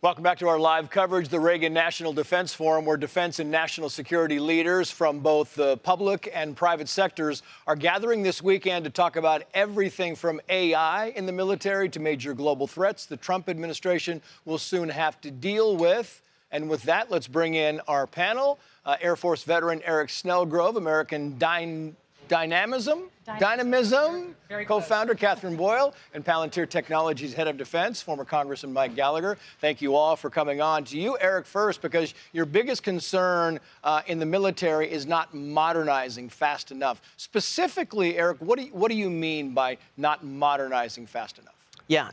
Welcome back to our live coverage, the Reagan National Defense Forum, where defense and national security leaders from both the public and private sectors are gathering this weekend to talk about everything from AI in the military to major global threats the Trump administration will soon have to deal with. And with that, let's bring in our panel. Air Force veteran Eric Snelgrove, American Dynamism, co-founder Katherine Boyle, and Palantir Technologies head of defense, former Congressman Mike Gallagher. Thank you all for coming on. To you, Eric, first, because your biggest concern in the military is not modernizing fast enough. Specifically, Eric, what do you mean by not modernizing fast enough? Yeah,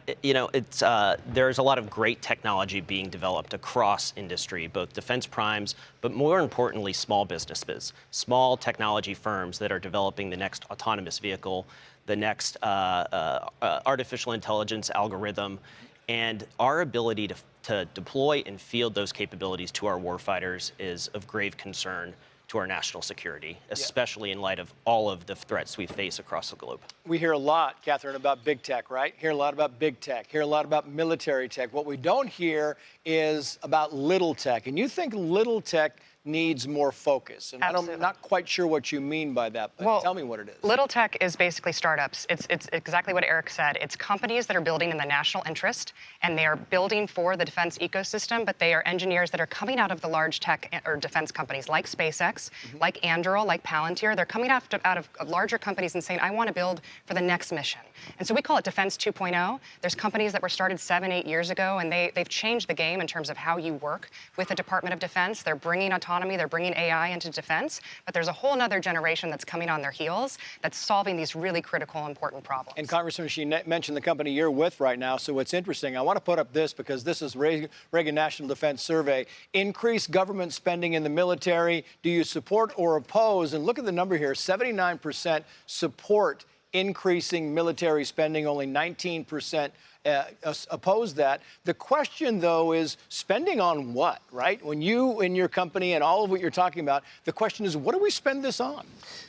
there's a lot of great technology being developed across industry, both defense primes, but more importantly, small businesses, small technology firms that are developing the next autonomous vehicle, the next artificial intelligence algorithm, and our ability to deploy and field those capabilities to our warfighters is of grave concern to our national security, especially in light of all of the threats we face across the globe. We hear a lot, Katherine, about big tech, right? Hear a lot about big tech, hear a lot about military tech. What we don't hear is about little tech. And you think little tech needs more focus. And I'm not quite sure what you mean by that, but tell me what it is. Little tech is basically startups. It's exactly what Eric said. It's companies that are building in the national interest, and they are building for the defense ecosystem, but they are engineers that are coming out of the large tech or defense companies like SpaceX, like Anduril, like Palantir. They're coming out of larger companies and saying, I want to build for the next mission. And so we call it Defense 2.0. There's companies that were started 7-8 years ago, and they've changed the game in terms of how you work with the Department of Defense. They're bringing autonomy, they're bringing AI into defense, but there's a whole other generation that's coming on their heels that's solving these really critical, important problems. And Congressman, she mentioned the company you're with right now, so it's interesting. I want to put up this because this is Reagan National Defense Survey. Increased government spending in the military. Do you support or oppose? And look at the number here, 79% support increasing military spending, only 19% oppose that. The question, though, is spending on what, right? When you and your company and all of what you're talking about, the question is, what do we spend this on?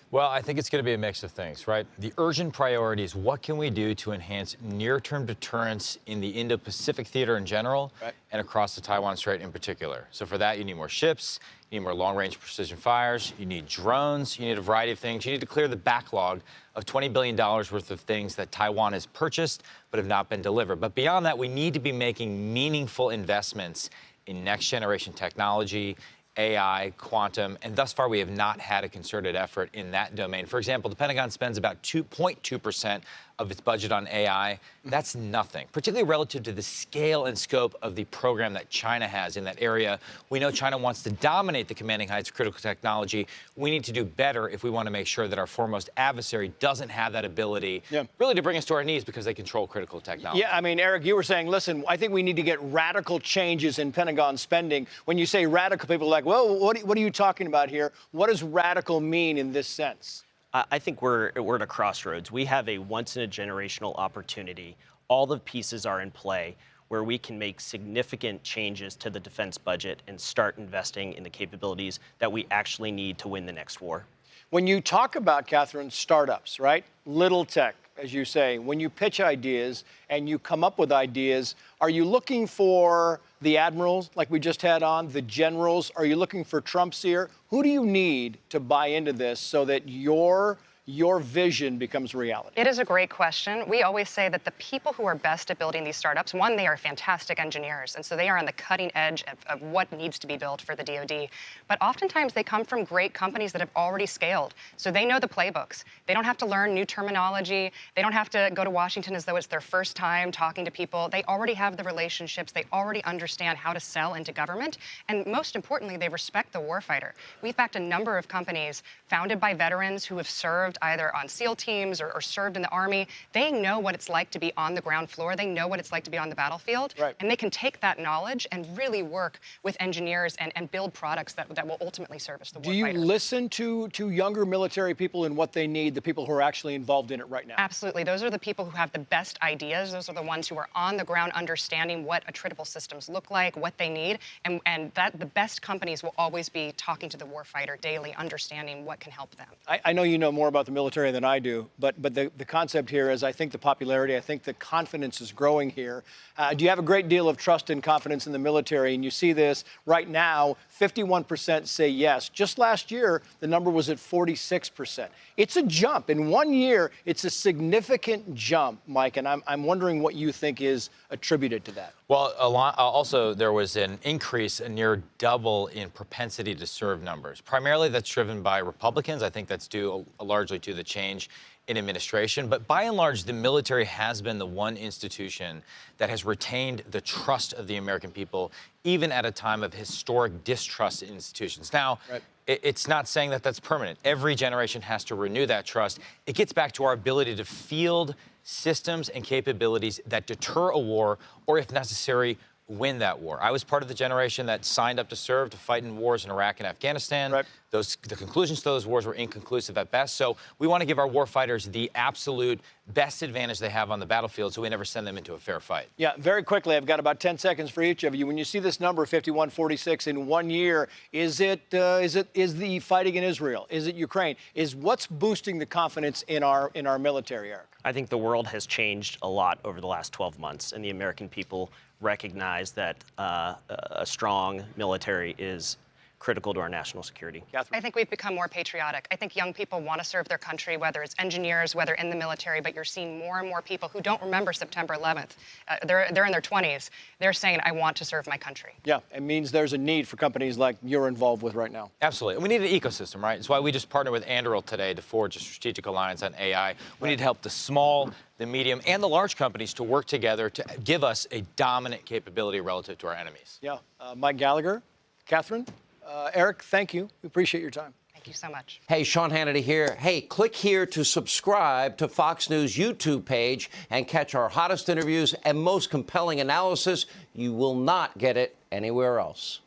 Well, I think it's going to be a mix of things, right? The urgent priority is what can we do to enhance near-term deterrence in the Indo-Pacific theater in general, and across the Taiwan Strait in particular. So for that, you need more ships, you need more long-range precision fires, you need drones, you need a variety of things. You need to clear the backlog of $20 billion worth of things that Taiwan has purchased but have not been delivered. But beyond that, we need to be making meaningful investments in next-generation technology, AI, quantum, and thus far we have not had a concerted effort in that domain. For example, the Pentagon spends about 2.2% of its budget on AI. That's nothing, particularly relative to the scale and scope of the program that China has in that area. We know China wants to dominate the commanding heights of critical technology. We need to do better if we want to make sure that our foremost adversary doesn't have that ability really to bring us to our knees because they control critical technology. Yeah, I mean, Eric, you were saying, listen, I think we need to get radical changes in Pentagon spending. When you say radical, people are like, well, what are you talking about here? What does radical mean in this sense? I think we're at a crossroads. We have a once-in-a-generational opportunity. All the pieces are in play where we can make significant changes to the defense budget and start investing in the capabilities that we actually need to win the next war. When you talk about, Katherine, startups, right? Little tech, as you say, when you pitch ideas and you come up with ideas, are you looking for the admirals like we just had on, the generals? Are you looking for Trumps here? Who do you need to buy into this so that your vision becomes reality? It is a great question. We always say that the people who are best at building these startups, one, they are fantastic engineers, and so they are on the cutting edge of what needs to be built for the DoD. But oftentimes they come from great companies that have already scaled, so they know the playbooks. They don't have to learn new terminology. They don't have to go to Washington as though it's their first time talking to people. They already have the relationships. They already understand how to sell into government, and most importantly, they respect the warfighter. We've backed a number of companies founded by veterans who have served either on SEAL teams or served in the Army. They know what it's like to be on the ground floor. They know what it's like to be on the battlefield. And they can take that knowledge and really work with engineers and build products that will ultimately service the warfighter. Do you listen to younger military people and what they need, the people who are actually involved in it right now? Absolutely. Those are the people who have the best ideas. Those are the ones who are on the ground understanding what attritable systems look like, what they need, and that the best companies will always be talking to the warfighter daily, understanding what can help them. I know you know more about about the military than I do, but the concept here is I think the popularity, I think the confidence is growing here. Do you have a great deal of trust and confidence in the military? And you see this right now, 51% say yes. Just last year, the number was at 46%. It's a jump. In 1 year, it's a significant jump, Mike, and I'm wondering what you think is attributed to that. Well, also there was an increase, a near double in propensity to serve numbers. Primarily that's driven by Republicans. I think that's due largely to the change in administration. But by and large, the military has been the one institution that has retained the trust of the American people, even at a time of historic distrust in institutions. Now, it's not saying that that's permanent. Every generation has to renew that trust. It gets back to our ability to field systems and capabilities that deter a war, or if necessary, win that war. I was part of the generation that signed up to serve, to fight in wars in Iraq and Afghanistan. The conclusions to those wars were inconclusive at best. So we want to give our warfighters the absolute best advantage they have on the battlefield, so we never send them into a fair fight. Yeah, very quickly, I've got about 10 seconds for each of you. When you see this number, 51-46 in 1 year, is the fighting in Israel? Is it Ukraine? What's boosting the confidence in our military, Eric? I think the world has changed a lot over the last 12 months, and the American people recognize that a strong military is critical to our national security. Katherine? I think we've become more patriotic. I think young people want to serve their country, whether it's engineers, whether in the military, but you're seeing more and more people who don't remember September 11th. They're in their 20s. They're saying, I want to serve my country. Yeah, it means there's a need for companies like you're involved with right now. Absolutely. And we need an ecosystem, right? That's why we just partnered with Anduril today to forge a strategic alliance on AI. We need to help the small, the medium, and the large companies to work together to give us a dominant capability relative to our enemies. Yeah. Mike Gallagher, Katherine, Eric, thank you. We appreciate your time. Thank you so much. Hey, Sean Hannity here. Hey, click here to subscribe to Fox News YouTube page and catch our hottest interviews and most compelling analysis. You will not get it anywhere else.